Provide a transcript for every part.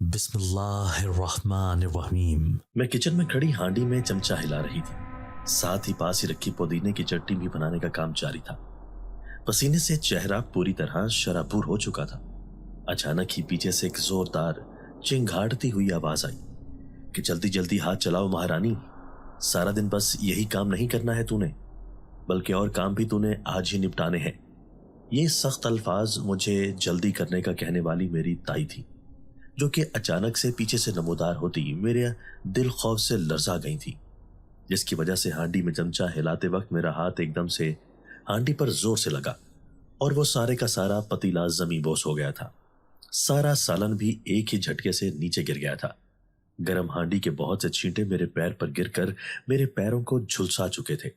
बिस्मिल्लाहिर्रहमानिर्रहीम। मैं किचन में खड़ी हांडी में चमचा हिला रही थी। साथ ही पास ही रखी पुदीने की चटनी भी बनाने का काम जारी था। पसीने से चेहरा पूरी तरह शराबूर हो चुका था। अचानक ही पीछे से एक जोरदार चिंगाड़ती हुई आवाज आई कि जल्दी जल्दी हाथ चलाओ महारानी, सारा दिन बस यही काम नहीं करना है तूने, बल्कि और काम भी तूने आज ही निपटाने हैं। ये सख्त अल्फाज मुझे जल्दी करने का कहने वाली मेरी ताई थी, जो कि अचानक से पीछे से नमूदार होती मेरे दिल खौफ से लर्जा गई थी, जिसकी वजह से हांडी में चमचा हिलाते वक्त मेरा हाथ एकदम से हांडी पर जोर से लगा और वो सारे का सारा पतीला जमी बोस हो गया था। सारा सालन भी एक ही झटके से नीचे गिर गया था। गरम हांडी के बहुत से छींटे मेरे पैर पर गिरकर मेरे पैरों को झुलसा चुके थे।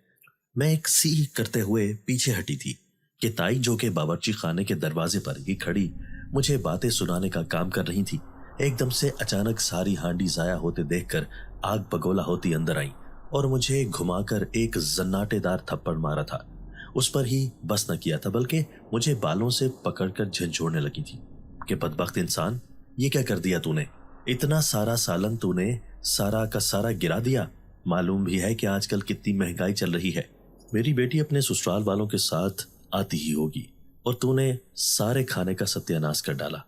मैं एक सी करते हुए पीछे हटी थी कि ताई, जो कि बावर्ची खाने के दरवाजे पर ही खड़ी मुझे बातें सुनाने का काम कर रही थी, एकदम से अचानक सारी हांडी जाया होते देखकर आग बगोला होती अंदर आई और मुझे घुमाकर एक जन्नाटेदार थप्पड़ मारा था। उस पर ही बस न किया था, बल्कि मुझे बालों से पकड़कर झंझोड़ने लगी थी कि बदबख्त इंसान, ये क्या कर दिया तूने? इतना सारा सालन तूने सारा का सारा गिरा दिया। मालूम भी है कि आजकल कितनी महंगाई चल रही है। मेरी बेटी अपने ससुराल वालों के साथ आती ही होगी और तूने सारे खाने का सत्यानाश कर डाला।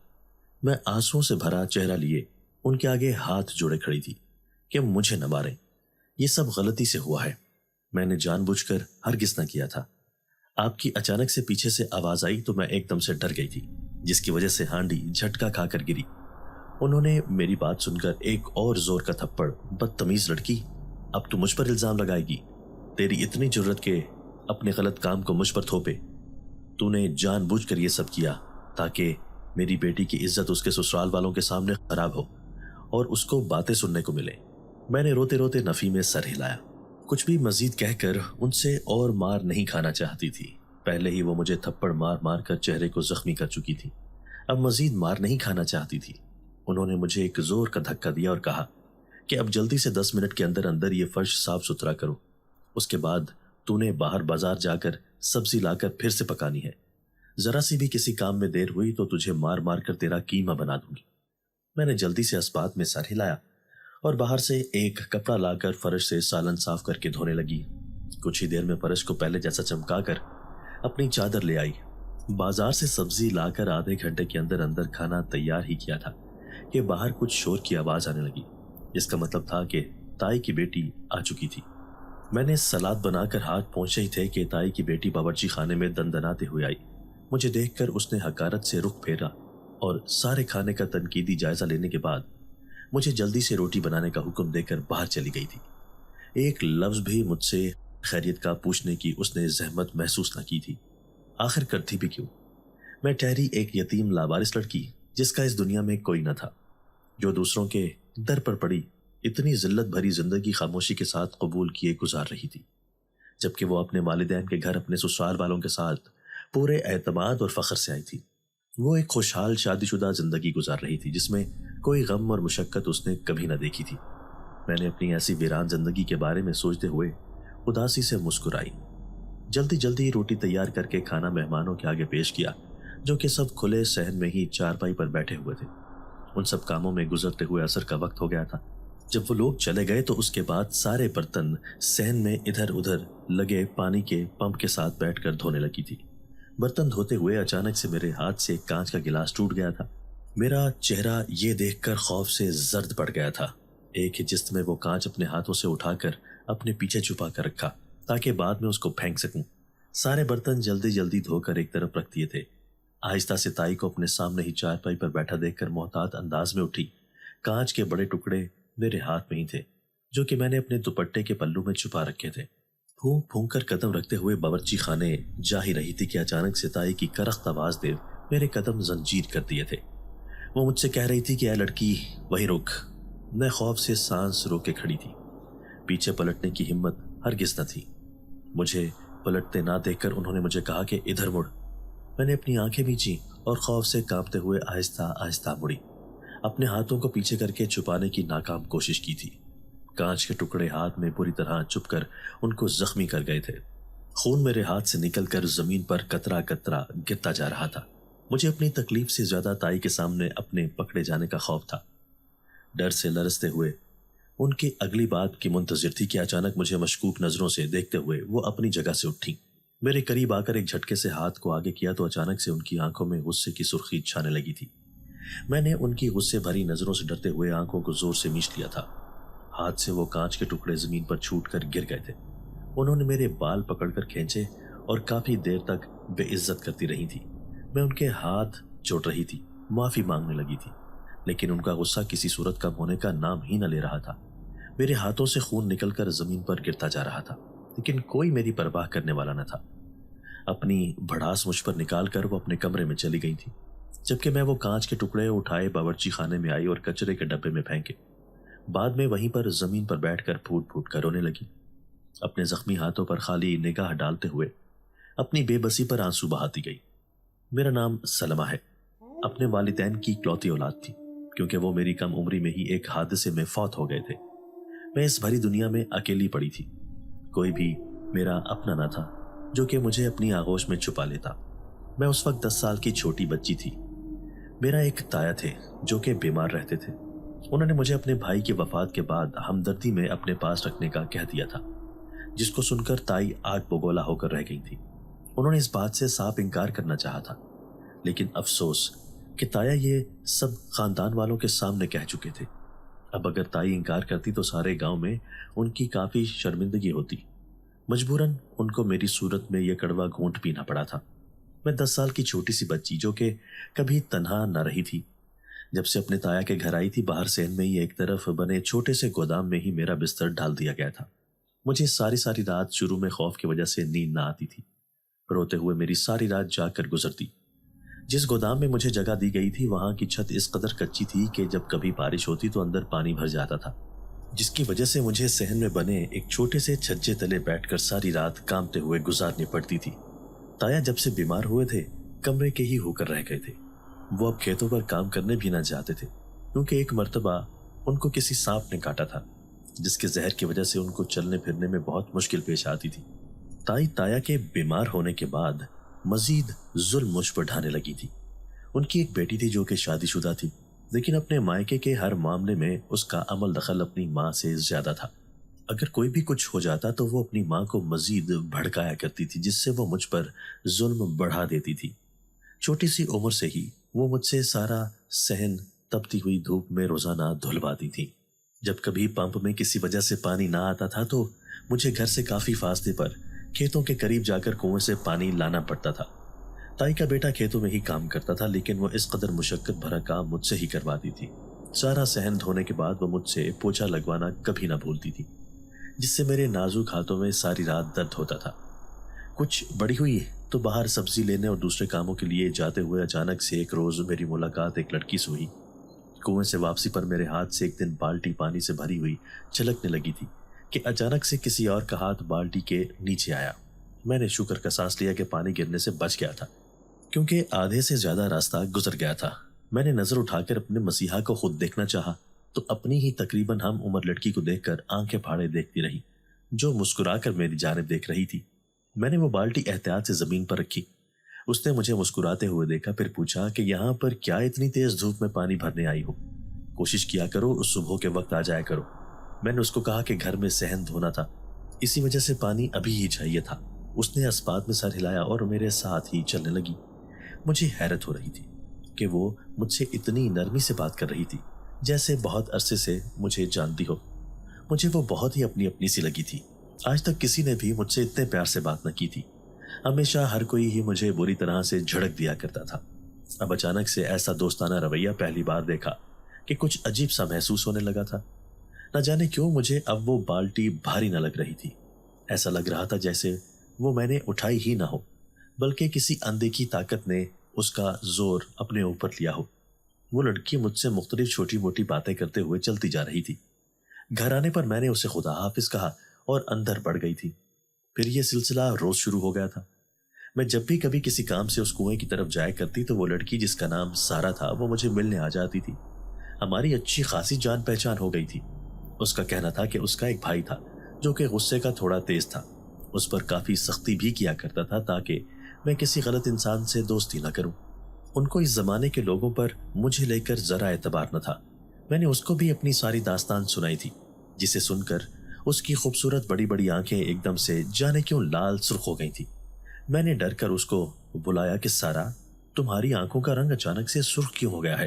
मैं आंसुओं से भरा चेहरा लिए उनके आगे हाथ जोड़े खड़ी थी कि मुझे न मारें, ये सब गलती से हुआ है, मैंने जानबूझकर हरगिज न किया था। आपकी अचानक से पीछे से आवाज आई तो मैं एकदम से डर गई थी, जिसकी वजह से हांडी झटका खाकर गिरी। उन्होंने मेरी बात सुनकर एक और जोर का थप्पड़, बदतमीज लड़की, अब तू मुझ पर इल्जाम लगाएगी? तेरी इतनी जरूरत के अपने गलत काम को मुझ पर थोपे? तूने जानबूझकर ये सब किया ताकि मेरी बेटी की इज्जत उसके ससुराल वालों के सामने खराब हो और उसको बातें सुनने को मिले। मैंने रोते रोते नफी में सर हिलाया। कुछ भी मजीद कहकर उनसे और मार नहीं खाना चाहती थी। पहले ही वो मुझे थप्पड़ मार मार कर चेहरे को जख्मी कर चुकी थी, अब मजीद मार नहीं खाना चाहती थी। उन्होंने मुझे एक जोर का धक्का दिया और कहा कि अब जल्दी से 10 मिनट के अंदर अंदर ये फर्श साफ सुथरा करो, उसके बाद तूने बाहर बाजार जाकर सब्जी लाकर फिर से पकानी है। जरा सी भी किसी काम में देर हुई तो तुझे मार मार कर तेरा कीमा बना दूंगी। मैंने जल्दी से अस्पात में सर हिलाया और बाहर से एक कपड़ा लाकर फर्श से सालन साफ करके धोने लगी। कुछ ही देर में फर्श को पहले जैसा चमकाकर अपनी चादर ले आई। बाजार से सब्जी लाकर आधे घंटे के अंदर अंदर खाना तैयार ही किया था कि बाहर कुछ शोर की आवाज आने लगी, जिसका मतलब था कि ताई की बेटी आ चुकी थी। मैंने सलाद बनाकर हाथ पहुंचे ही थे कि ताई की बेटी बावर्ची खाने में दंदनाते हुए आई। मुझे देखकर उसने हकारत से रुख फेरा और सारे खाने का तनकीदी जायजा लेने के बाद मुझे जल्दी से रोटी बनाने का हुक्म देकर बाहर चली गई थी। एक लफ्ज भी मुझसे खैरियत का पूछने की उसने जहमत महसूस न की थी। आखिर करती भी क्यों? मैं ठहरी एक यतीम लावारिस लड़की, जिसका इस दुनिया में कोई न था, जो दूसरों के दर पर पड़ी इतनी जिल्लत भरी जिंदगी खामोशी के साथ कबूल किए गुजार रही थी, जबकि वो अपने वालिदैन के घर अपने ससुराल वालों के साथ पूरे एतमाद और फख्र से आई थी। वो एक खुशहाल शादीशुदा जिंदगी गुजार रही थी, जिसमें कोई गम और मुशक्कत उसने कभी न देखी थी। मैंने अपनी ऐसी वीरान जिंदगी के बारे में सोचते हुए उदासी से मुस्कुराई। जल्दी जल्दी रोटी तैयार करके खाना मेहमानों के आगे पेश किया, जो कि सब खुले सहन में ही चारपाई पर बैठे हुए थे। उन सब कामों में गुजरते हुए असर का वक्त हो गया था। जब वो लोग चले गए तो उसके बाद सारे बर्तन सहन में इधर उधर लगे पानी के पंप के साथ बैठकर धोने लगी थी। बर्तन धोते हुए अचानक से मेरे हाथ से एक कांच का गिलास टूट गया था। मेरा चेहरा ये देखकर खौफ से जर्द पड़ गया था। एक ही जिस्त में वो कांच अपने हाथों से उठाकर अपने पीछे छुपा कर रखा ताकि बाद में उसको फेंक सकूं। सारे बर्तन जल्दी जल्दी धोकर एक तरफ रख दिए थे। आहिस्ता से ताई को अपने सामने ही चारपाई पर बैठा देखकर मोहतात अंदाज में उठी। कांच के बड़े टुकड़े मेरे हाथ में ही थे, जो कि मैंने अपने दुपट्टे के पल्लू में छुपा रखे थे। फूंक फूंक कर कदम रखते हुए बावर्ची खाने जा ही रही थी कि अचानक से ताई की करख्त आवाज दे मेरे कदम जंजीर कर दिए थे। वो मुझसे कह रही थी कि ऐ लड़की, वहीं रुक। मैं खौफ से सांस रोके खड़ी थी। पीछे पलटने की हिम्मत हरगिज न थी। मुझे पलटते ना देखकर उन्होंने मुझे कहा कि इधर मुड़। मैंने अपनी आंखें मींची और खौफ से कांपते हुए आहिस्ता आहिस्ता मुड़ी। अपने हाथों को पीछे करके छुपाने की नाकाम कोशिश की थी। कांच के टुकड़े हाथ में पूरी तरह चुभकर उनको जख्मी कर गए थे। खून मेरे हाथ से निकलकर जमीन पर कतरा कतरा गिरता जा रहा था। मुझे अपनी तकलीफ से ज्यादा ताई के सामने अपने पकड़े जाने का खौफ था। डर से लरसते हुए उनकी अगली बात की मुंतजिर थी कि अचानक मुझे मशकूक नजरों से देखते हुए वो अपनी जगह से उठी। मेरे करीब आकर एक झटके से हाथ को आगे किया तो अचानक से उनकी आंखों में गुस्से की सुर्खी छाने लगी थी। मैंने उनकी गुस्से भरी नजरों से डरते हुए आंखों को जोर से मींच लिया था। हाथ से वो कांच के टुकड़े जमीन पर छूटकर गिर गए थे। उन्होंने मेरे बाल पकड़कर खींचे और काफी देर तक बेइज्जत करती रही थी। मैं उनके हाथ चोट रही थी, माफी मांगने लगी थी, लेकिन उनका गुस्सा किसी सूरत कम होने का नाम ही न ले रहा था। मेरे हाथों से खून निकलकर जमीन पर गिरता जा रहा था, लेकिन कोई मेरी परवाह करने वाला न था। अपनी भड़ास मुझ पर निकालकर वो अपने कमरे में चली गई थी, जबकि मैं वो कांच के टुकड़े उठाए बावर्ची खाने में आई और कचरे के डब्बे में फेंके। बाद में वहीं पर जमीन पर बैठकर फूट फूट कर रोने लगी, अपने जख्मी हाथों पर खाली निगाह डालते हुए अपनी बेबसी पर आंसू बहाती गई। मेरा नाम सलमा है। अपने वालिदैन की इकलौती औलाद थी, क्योंकि वो मेरी कम उम्री में ही एक हादसे में फौत हो गए थे। मैं इस भरी दुनिया में अकेली पड़ी थी। कोई भी मेरा अपना न था जो कि मुझे अपनी आगोश में छुपा लेता। मैं उस वक्त 10 साल की छोटी बच्ची थी। मेरा एक ताया थे जो कि बीमार रहते थे। उन्होंने मुझे अपने भाई की वफात के बाद हमदर्दी में अपने पास रखने का कह दिया था, जिसको सुनकर ताई आग बगोला होकर रह गई थी। उन्होंने इस बात से साफ इनकार करना चाहा था, लेकिन अफसोस कि ताया ये सब खानदान वालों के सामने कह चुके थे। अब अगर ताई इनकार करती तो सारे गांव में उनकी काफी शर्मिंदगी होती। मजबूरन उनको मेरी सूरत में यह कड़वा घूंट पीना पड़ा था। मैं 10 साल की छोटी सी बच्ची जो कि कभी तन्हा न रही थी, जब से अपने ताया के घर आई थी, बाहर सहन में ही एक तरफ बने छोटे से गोदाम में ही मेरा बिस्तर डाल दिया गया था। मुझे सारी सारी रात शुरू में खौफ की वजह से नींद न आती थी। रोते हुए मेरी सारी रात जागकर गुजरती। जिस गोदाम में मुझे जगह दी गई थी वहां की छत इस कदर कच्ची थी कि जब कभी बारिश होती तो अंदर पानी भर जाता था, जिसकी वजह से मुझे सहन में बने एक छोटे से छज्जे तले बैठकर सारी रात कांपते हुए गुजारनी पड़ती थी। ताया जब से बीमार हुए थे कमरे के ही होकर रह गए थे। वो अब खेतों पर काम करने भी न जाते थे, क्योंकि एक मर्तबा उनको किसी सांप ने काटा था, जिसके जहर की वजह से उनको चलने फिरने में बहुत मुश्किल पेश आती थी। ताई ताया के बीमार होने के बाद मजीद जुल्म मुझ पर ढाने लगी थी। उनकी एक बेटी थी जो कि शादीशुदा थी, लेकिन अपने मायके के हर मामले में उसका अमल दखल अपनी माँ से ज्यादा था। अगर कोई भी कुछ हो जाता तो वो अपनी माँ को मजीद भड़काया करती थी, जिससे वो मुझ पर जुल्म बढ़ा देती थी। छोटी सी उम्र से ही वो मुझसे सारा सहन तपती हुई धूप में रोजाना धुलवाती थी। जब कभी पंप में किसी वजह से पानी ना आता था तो मुझे घर से काफी फासले पर खेतों के करीब जाकर कुएं से पानी लाना पड़ता था। ताई का बेटा खेतों में ही काम करता था, लेकिन वो इस कदर मुशक्कत भरा काम मुझसे ही करवाती थी। सारा सहन धोने के बाद वो मुझसे पोछा लगवाना कभी ना भूलती थी, जिससे मेरे नाजुक हाथों में सारी रात दर्द होता था। कुछ बड़ी हुई तो बाहर सब्जी लेने और दूसरे कामों के लिए जाते हुए अचानक से एक रोज मेरी मुलाकात एक लड़की से हुई। कुएं से वापसी पर मेरे हाथ से एक दिन बाल्टी पानी से भरी हुई छलकने लगी थी कि अचानक से किसी और का हाथ बाल्टी के नीचे आया। मैंने शुक्र का सांस लिया कि पानी गिरने से बच गया था, क्योंकि आधे से ज्यादा रास्ता गुजर गया था। मैंने नजर उठाकर अपने मसीहा को खुद देखना चाहा तो अपनी ही तकरीबन हम उम्र लड़की को देखकर आंखें फाड़े देखती रही, जो मुस्कुराकर मेरी जानिब देख रही थी। मैंने वो बाल्टी एहतियात से जमीन पर रखी। उसने मुझे मुस्कुराते हुए देखा, फिर पूछा कि यहाँ पर क्या इतनी तेज धूप में पानी भरने आई हो? कोशिश किया करो उस सुबह के वक्त आ जाया करो। मैंने उसको कहा कि घर में सहन धोना था, इसी वजह से पानी अभी ही चाहिए था। उसने अस्पात में सर हिलाया और मेरे साथ ही चलने लगी। मुझे हैरत हो रही थी कि वो मुझसे इतनी नरमी से बात कर रही थी, जैसे बहुत अरसे से मुझे जानती हो। मुझे वो बहुत ही अपनी अपनी सी लगी थी। आज तक किसी ने भी मुझसे इतने प्यार से बात न की थी। हमेशा हर कोई ही मुझे बुरी तरह से झड़क दिया करता था। अब अचानक से ऐसा दोस्ताना रवैया पहली बार देखा कि कुछ अजीब सा महसूस होने लगा था। न जाने क्यों मुझे अब वो बाल्टी भारी न लग रही थी। ऐसा लग रहा था जैसे वो मैंने उठाई ही ना हो, बल्कि किसी अनदेखी ताकत ने उसका जोर अपने ऊपर लिया हो। वो लड़की मुझसे मुख्तलिफ छोटी मोटी बातें करते हुए चलती जा रही थी। घर आने पर मैंने उसे खुदा हाफिज कहा और अंदर बढ़ गई थी। फिर यह सिलसिला रोज शुरू हो गया था। मैं जब भी कभी किसी काम से उस कुएं की तरफ जाया करती तो वो लड़की जिसका नाम सारा था वो मुझे मिलने आ जाती थी। हमारी अच्छी खासी जान पहचान हो गई थी। उसका कहना था कि उसका एक भाई था जो कि गुस्से का थोड़ा तेज था। उस पर काफी सख्ती भी किया करता था ताकि मैं किसी गलत इंसान से दोस्ती न करूं। उनको इस जमाने के लोगों पर मुझे लेकर जरा एतबार न था। मैंने उसको भी अपनी सारी दास्तान सुनाई थी, जिसे सुनकर उसकी खूबसूरत बड़ी बड़ी आंखें एकदम से जाने क्यों लाल सुर्ख हो गई थी। मैंने डर कर उसको बुलाया कि सारा, तुम्हारी आंखों का रंग अचानक से सुर्ख क्यों हो गया है?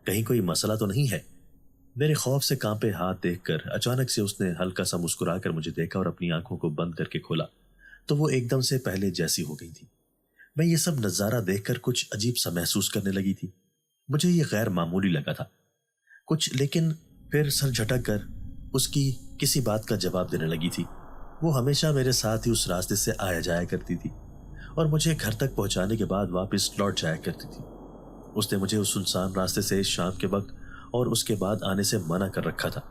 कहीं कोई मसला तो नहीं है? मेरे खौफ से कांपे हाथ देखकर अचानक से उसने हल्का सा मुस्कुराकर मुझे देखा और अपनी आंखों को बंद करके खोला तो वो एकदम से पहले जैसी हो गई थी। मैं ये सब नजारा देखकर कुछ अजीब सा महसूस करने लगी थी। मुझे ये गैर मामूली लगा था कुछ, लेकिन फिर सर झटक कर उसकी किसी बात का जवाब देने लगी थी। वो हमेशा मेरे साथ ही उस रास्ते से आया जाया करती थी और मुझे घर तक पहुंचाने के बाद वापस लौट जाया करती थी। उसने मुझे उस सुनसान रास्ते से शाम के वक्त और उसके बाद आने से मना कर रखा था।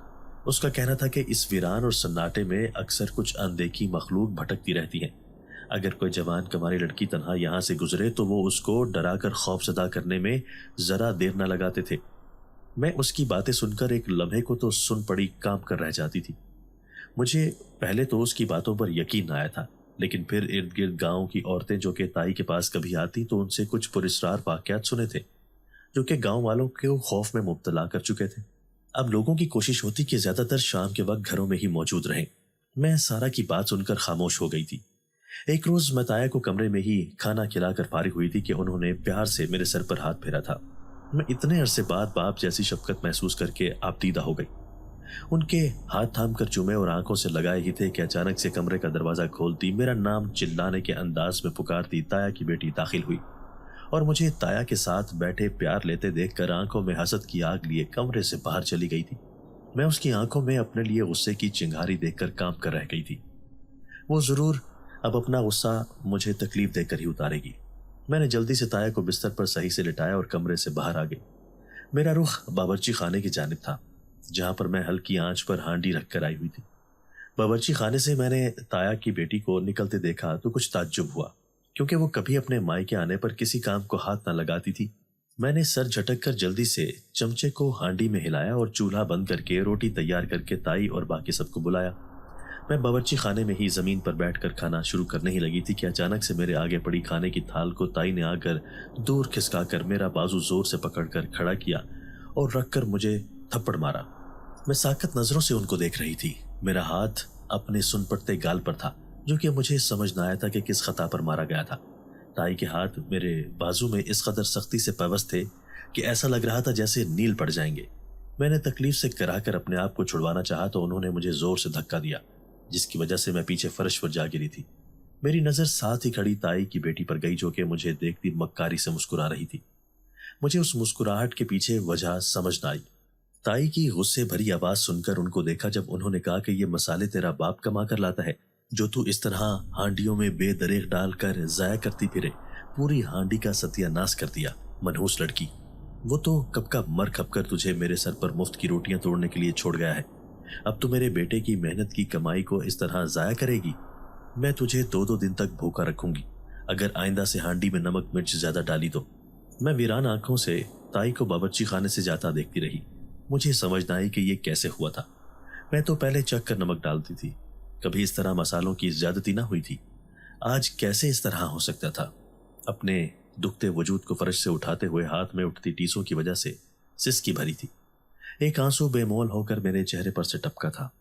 उसका कहना था कि इस वीरान और सन्नाटे में अक्सर कुछ अनदेखी मखलूक भटकती रहती हैं। अगर कोई जवान कमारी लड़की तन्हा यहाँ से गुजरे तो वो उसको डराकर खौफजदा करने में जरा देर न लगाते थे। मैं उसकी बातें सुनकर एक लम्हे को तो सुन पड़ी काम कर रह जाती थी। मुझे पहले तो उसकी बातों पर यकीन आया था, लेकिन फिर इर्द गिर्द गांव की औरतें जो कि ताई के पास कभी आती तो उनसे कुछ पुरस्कार वाकयात सुने थे जो कि गांव वालों को खौफ में मुब्तला कर चुके थे। अब लोगों की कोशिश होती कि ज्यादातर शाम के वक्त घरों में ही मौजूद रहें। मैं सारा की बात सुनकर खामोश हो गई थी। एक रोज मैं ताया को कमरे में ही खाना खिलाकर फारिग हुई थी कि उन्होंने प्यार से मेरे सर पर हाथ फेरा था। मैं इतने अरसे बाद बाप जैसी शफकत महसूस करके आपदीदा हो गई। उनके हाथ थाम कर चूमे और आंखों से लगाए ही थे कि अचानक से कमरे का दरवाजा खोलती, मेरा नाम चिल्लाने के अंदाज में पुकारती ताया की बेटी दाखिल हुई और मुझे ताया के साथ बैठे प्यार लेते देखकर आंखों में हसद की आग लिए कमरे से बाहर चली गई थी। मैं उसकी आंखों में अपने लिए गुस्से की चिंगारी देखकर कांप कर रह गई थी। वो जरूर अब अपना गुस्सा मुझे तकलीफ देकर ही उतारेगी। मैंने जल्दी से ताया को बिस्तर पर सही से लिटाया और कमरे से बाहर आ गई। मेरा रुख बावर्ची खाने की जानिब था, जहां पर मैं हल्की आंच पर हांडी रखकर आई हुई थी। बावर्ची खाने से मैंने ताया की बेटी को निकलते देखा तो कुछ ताज्जुब हुआ, क्योंकि वो कभी अपने मायके आने पर किसी काम को हाथ न लगाती थी। मैंने सर झटक कर जल्दी से चमचे को हांडी में हिलाया और चूल्हा बंद करके रोटी तैयार करके ताई और बाकी सबको बुलाया। मैं बावर्ची खाने में ही जमीन पर बैठकर खाना शुरू करने ही लगी थी कि अचानक से मेरे आगे पड़ी खाने की थाल को ताई ने आकर दूर खिसकाकर मेरा बाजू जोर से पकड़कर खड़ा किया और रखकर मुझे थप्पड़ मारा। मैं साकत नजरों से उनको देख रही थी। मेरा हाथ अपने सुनपड़ते गाल पर था, जो कि मुझे समझ न आया था कि किस खता पर मारा गया था। ताई के हाथ मेरे बाजू में इस कदर सख्ती से पैवस्त थे कि ऐसा लग रहा था जैसे नील पड़ जाएंगे। मैंने तकलीफ से कराकर अपने आप को छुड़वाना चाहा तो उन्होंने मुझे जोर से धक्का दिया, जिसकी वजह से मैं पीछे फर्श पर जा गिरी थी। मेरी नजर साथ ही खड़ी ताई की बेटी पर गई, जो कि मुझे देखती मक्कारी से मुस्कुरा रही थी। मुझे उस मुस्कुराहट के पीछे वजह समझ न आई। ताई की गुस्से भरी आवाज सुनकर उनको देखा जब उन्होंने कहा कि ये मसाले तेरा बाप कमा कर लाता है, जो तू इस तरह हांडियों में बेदरेक डालकर जाया करती फिरे। पूरी हांडी का सत्यानाश कर दिया, मनहूस लड़की। वो तो कब का मर खप कर तुझे मेरे सर पर मुफ्त की रोटियां तोड़ने के लिए छोड़ गया है। अब तू मेरे बेटे की मेहनत की कमाई को इस तरह जाया करेगी। मैं तुझे 2-2 दिन तक भूखा रखूंगी अगर आइंदा से हांडी में नमक मिर्च ज्यादा डाली तो। मैं वीरान आंखों से ताई को बावर्ची खाने से जाता देखती रही। मुझे समझ न आई कि ये कैसे हुआ था। मैं तो पहले चख कर नमक डालती थी, कभी इस तरह मसालों की ज्यादती ना हुई थी। आज कैसे इस तरह हो सकता था? अपने दुखते वजूद को फर्श से उठाते हुए हाथ में उठती टीसों की वजह से सिसकी भरी थी। एक आंसू बेमोल होकर मेरे चेहरे पर से टपका था।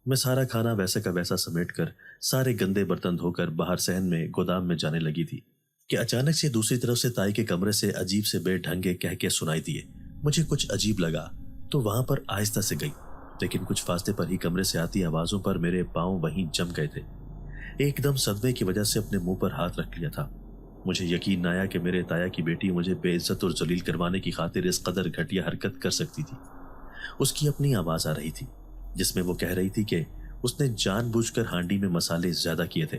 मैं सारा खाना वैसे का वैसा समेटकर सारे गंदे बर्तन धोकर बाहर सहन में गोदाम में जाने लगी थी कि अचानक से दूसरी तरफ से ताई के कमरे से अजीब से बेढंगे कह के सुनाई दिए। मुझे कुछ अजीब लगा तो वहां पर आहिस्ता से गई, लेकिन कुछ फासले पर ही कमरे से आती आवाजों पर मेरे पांव वहीं जम गए थे। एकदम सदमे की वजह से अपने मुंह पर हाथ रख लिया था। मुझे यकीन न आया कि मेरे ताया की बेटी मुझे बेइज्जत और जलील करवाने की खातिर इस कदर घटिया हरकत कर सकती थी। उसकी अपनी आवाज आ रही थी, जिसमें वो कह रही थी कि उसने जानबूझकर हांडी में मसाले ज्यादा किए थे।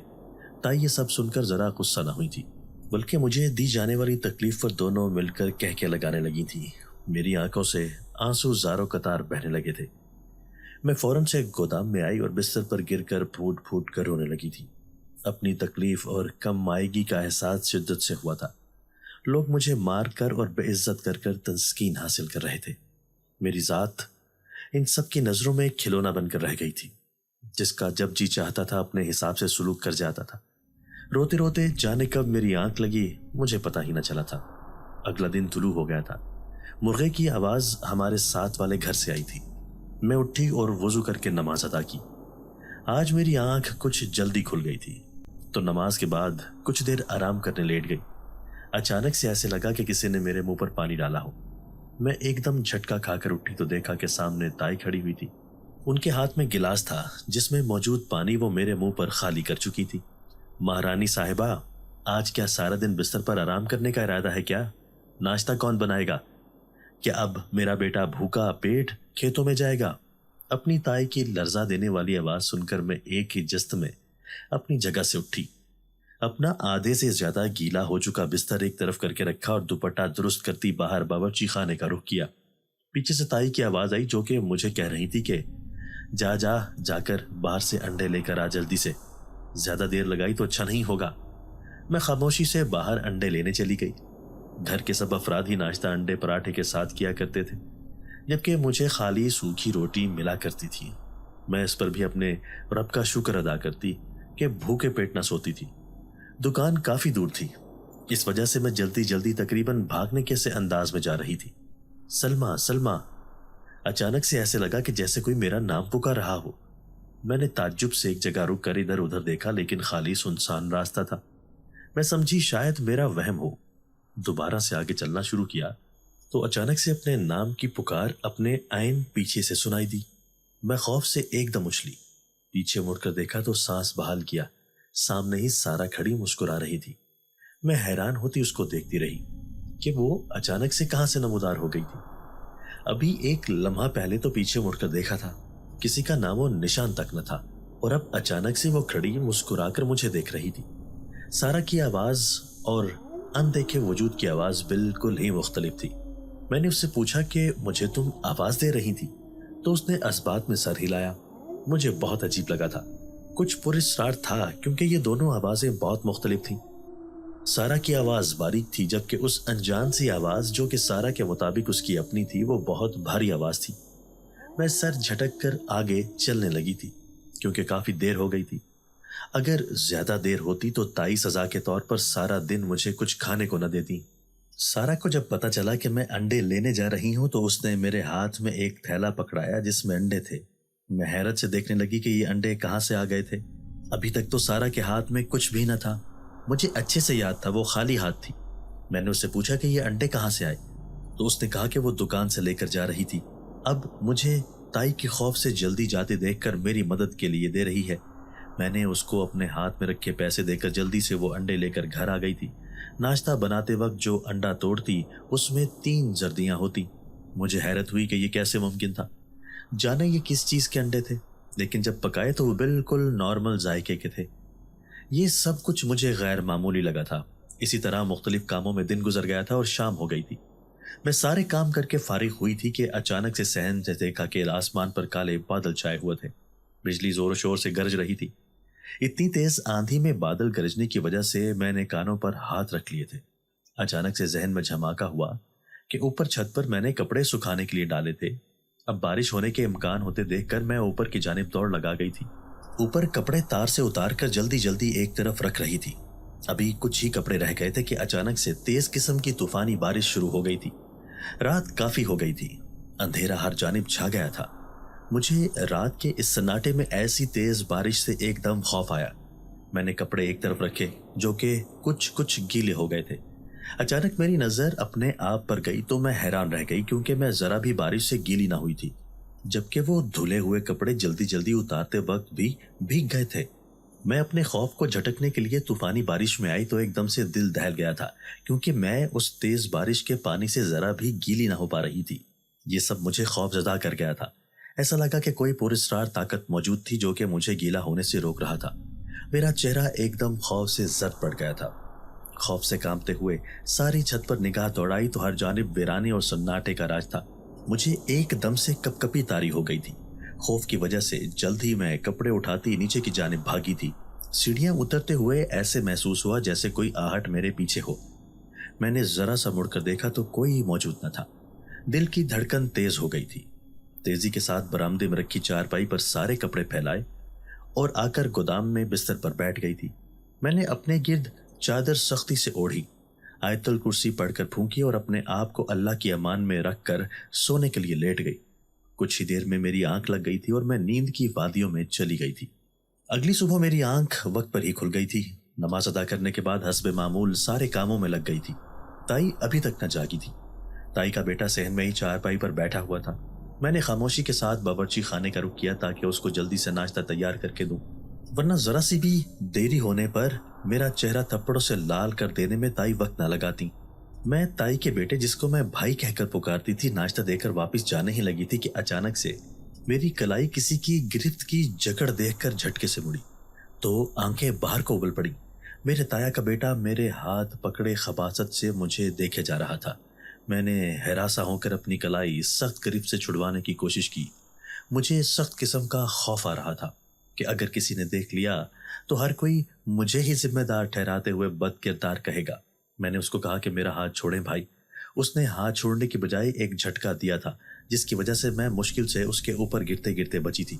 ताई ये सब सुनकर जरा गुस्सा न हुई थी, बल्कि मुझे दी जाने वाली तकलीफ पर दोनों मिलकर कह के लगाने लगी थी। मेरी आंखों से आंसू जारो कतार बहने लगे थे। मैं फौरन से गोदाम में आई और बिस्तर पर गिरकर फूट फूट कर रोने लगी थी। अपनी तकलीफ और कम मायगी का एहसास शिद्दत से हुआ था। लोग मुझे मार कर और बेइज्जत कर कर तस्कीन हासिल कर रहे थे। मेरी जात इन सब की नजरों में एक खिलौना बनकर रह गई थी, जिसका जब जी चाहता था अपने हिसाब से सुलूक कर जाता था। रोते रोते जाने कब मेरी आंख लगी मुझे पता ही न चला था। अगला दिन तुलू हो गया था। मुर्गे की आवाज हमारे साथ वाले घर से आई थी। मैं उठी और वुजू करके नमाज अदा की। आज मेरी आंख कुछ जल्दी खुल गई थी, तो नमाज के बाद कुछ देर आराम करने लेट गई। अचानक से ऐसे लगा कि किसी ने मेरे मुंह पर पानी डाला हो। मैं एकदम झटका खाकर उठी तो देखा कि सामने ताई खड़ी हुई थी। उनके हाथ में गिलास था जिसमें मौजूद पानी वो मेरे मुंह पर खाली कर चुकी थी। महारानी साहिबा, आज क्या सारा दिन बिस्तर पर आराम करने का इरादा है क्या? नाश्ता कौन बनाएगा? क्या अब मेरा बेटा भूखा पेट खेतों में जाएगा? अपनी ताई की लर्जा देने वाली आवाज सुनकर मैं एक ही जस्त में अपनी जगह से उठी। अपना आधे से ज्यादा गीला हो चुका बिस्तर एक तरफ करके रखा और दुपट्टा दुरुस्त करती बाहर बावर्ची खाने का रुख किया। पीछे से ताई की आवाज आई जो कि मुझे कह रही थी कि जाकर बाहर से अंडे लेकर आ जल्दी से, ज्यादा देर लगाई तो अच्छा नहीं होगा। मैं खामोशी से बाहर अंडे लेने चली गई। घर के सब अफराद ही नाश्ता अंडे पराठे के साथ किया करते थे, जबकि मुझे खाली सूखी रोटी मिला करती थी। मैं इस पर भी अपने रब का शुक्र अदा करती कि भूखे पेट न सोती थी। दुकान काफी दूर थी, इस वजह से मैं जल्दी जल्दी तकरीबन भागने के से अंदाज में जा रही थी। सलमा, सलमा। अचानक से ऐसे लगा कि जैसे कोई मेरा नाम पुकार रहा हो। मैंने ताज्जुब से एक जगह रुक कर इधर उधर देखा, लेकिन खाली सुनसान रास्ता था। मैं समझी शायद मेरा वहम हो। दोबारा से आगे चलना शुरू किया तो अचानक से अपने नाम की पुकार अपने आइन पीछे से सुनाई दी। मैं खौफ से एकदम उछली, पीछे मुड़कर देखा तो सांस बहाल किया। सामने ही सारा खड़ी मुस्कुरा रही थी। मैं हैरान होती उसको देखती रही कि वो अचानक से कहां से नमूदार हो गई थी। अभी एक लम्हा पहले तो पीछे मुड़कर देखा था, किसी का नामो निशान तक न था, और अब अचानक से वो खड़ी मुस्कुराकर मुझे देख रही थी। सारा की आवाज और अनदेखे वजूद की आवाज बिल्कुल ही मुख्तलिफ थी। मैंने उससे पूछा कि मुझे तुम आवाज दे रही थी, तो उसने असबात में सर हिलाया। मुझे बहुत अजीब लगा था, कुछ पुरस्कार था, क्योंकि ये दोनों आवाजें बहुत मुख्तलिफ थीं। सारा की आवाज बारीक थी, जबकि उस अनजान सी आवाज जो कि सारा के मुताबिक उसकी अपनी थी, वो बहुत भारी आवाज थी। मैं सर झटक कर आगे चलने लगी थी, क्योंकि काफी देर हो गई थी। अगर ज्यादा देर होती तो ताई सजा के तौर पर सारा दिन मुझे कुछ खाने को न देती। सारा को जब पता चला कि मैं अंडे लेने जा रही हूं तो उसने मेरे हाथ में एक थैला पकड़ाया जिसमें अंडे थे। मैं हैरत से देखने लगी कि ये अंडे कहां से आ गए थे। अभी तक तो सारा के हाथ में कुछ भी न था। मुझे अच्छे से याद था वो खाली हाथ थी। मैंने उससे पूछा कि ये अंडे कहां से आए, तो उसने कहा कि वो दुकान से लेकर जा रही थी। अब मुझे ताई के खौफ से जल्दी जाते देखकर मेरी मदद के लिए दे रही है। मैंने उसको अपने हाथ में रखे पैसे देकर जल्दी से वो अंडे लेकर घर आ गई थी। नाश्ता बनाते वक्त जो अंडा तोड़ती उसमें 3 जर्दियां होती। मुझे हैरत हुई कि ये कैसे मुमकिन था। जाने ये किस चीज के अंडे थे, लेकिन जब पकाए तो वो बिल्कुल नॉर्मल जायके के थे। ये सब कुछ मुझे गैर मामूली लगा था। इसी तरह मुख्तलिफ कामों में दिन गुजर गया था और शाम हो गई थी। मैं सारे काम करके फारिग हुई थी कि अचानक से सहन से देखा कि आसमान पर काले बादल छाए हुए थे। बिजली जोर शोर से गरज रही थी। इतनी तेज आंधी में बादल गरजने की वजह से मैंने कानों पर हाथ रख लिए थे। अचानक से जहन में झमाका हुआ कि ऊपर छत पर मैंने कपड़े सुखाने के लिए डाले थे। अब बारिश होने के इम्कान होते देखकर मैं ऊपर की जानिब दौड़ लगा गई थी। ऊपर कपड़े तार से उतारकर जल्दी जल्दी एक तरफ रख रही थी। अभी कुछ ही कपड़े रह गए थे कि अचानक से तेज किस्म की तूफानी बारिश शुरू हो गई थी। रात काफी हो गई थी, अंधेरा हर जानिब छा गया था। मुझे रात के इस सन्नाटे में ऐसी तेज बारिश से एकदम खौफ आया। मैंने कपड़े एक तरफ रखे जो कि कुछ गीले हो गए थे। अचानक मेरी नजर अपने आप पर गई तो मैं हैरान रह गई, क्योंकि मैं जरा भी बारिश से गीली ना हुई थी, जबकि वो धुले हुए कपड़े जल्दी जल्दी उतारते वक्त भी भीग गए थे। मैं अपने खौफ को झटकने के लिए तूफानी बारिश में आई तो एकदम से दिल दहल गया था, क्योंकि मैं उस तेज बारिश के पानी से जरा भी गीली ना हो पा रही थी। ये सब मुझे खौफजदा कर गया था। ऐसा लगा कि कोई पुरस्कार ताकत मौजूद थी जो कि मुझे गीला होने से रोक रहा था। मेरा चेहरा एकदम खौफ से जर्द पड़ गया था। खौफ से कांपते हुए सारी छत पर निगाह दौड़ाई तो हर जानिब वीरानी और सन्नाटे का राज था। मुझे एकदम से कपकपी तारी हो गई थी। खौफ की वजह से जल्द ही मैं कपड़े उठाती नीचे की जानिब भागी थी। सीढ़ियां उतरते हुए ऐसे महसूस हुआ जैसे कोई आहट मेरे पीछे हो। मैंने जरा सा मुड़कर देखा तो कोई मौजूद न था। दिल की धड़कन तेज हो गई थी। तेजी के साथ बरामदे में रखी चारपाई पर सारे कपड़े फैलाए और आकर गोदाम में बिस्तर पर बैठ गई थी। मैंने अपने गिर्द चादर सख्ती से ओढ़ी। आयतुल कुर्सी पढ़कर फूंकी और अपने आप को अल्लाह की अमान में रख कर सोने के लिए लेट गई। कुछ ही देर में मेरी आंख लग गई थी और मैं नींद की वादियों में चली गई थी। अगली सुबह मेरी आंख वक्त पर ही खुल गई थी। नमाज अदा करने के बाद हस्बे मामूल सारे कामों में लग गई थी। ताई अभी तक न जागी थी। ताई का बेटा सहन में ही चारपाई पर बैठा हुआ था। मैंने खामोशी के साथ बावर्ची खाने का रुख किया ताकि उसको जल्दी से नाश्ता तैयार करके दूं, वरना जरा सी भी देरी होने पर मेरा चेहरा थप्पड़ों से लाल कर देने में ताई वक्त न लगाती। मैं ताई के बेटे, जिसको मैं भाई कहकर पुकारती थी, नाश्ता देकर वापस जाने ही लगी थी कि अचानक से मेरी कलाई किसी की गिरफ्त की जकड़ देखकर झटके से मुड़ी तो आंखें बाहर को उबल पड़ी। मेरे ताया का बेटा मेरे हाथ पकड़े खबासत से मुझे देखे जा रहा था। मैंने हरासा होकर अपनी कलाई सख्त गिरफ्त से छुड़वाने की कोशिश की। मुझे सख्त किस्म का खौफ आ रहा था कि अगर किसी ने देख लिया तो हर कोई मुझे ही जिम्मेदार ठहराते हुए बदकिरदार कहेगा। मैंने उसको कहा कि मेरा हाथ छोड़ें भाई। उसने हाथ छोड़ने की बजाय एक झटका दिया था, जिसकी वजह से मैं मुश्किल से उसके ऊपर गिरते गिरते बची थी।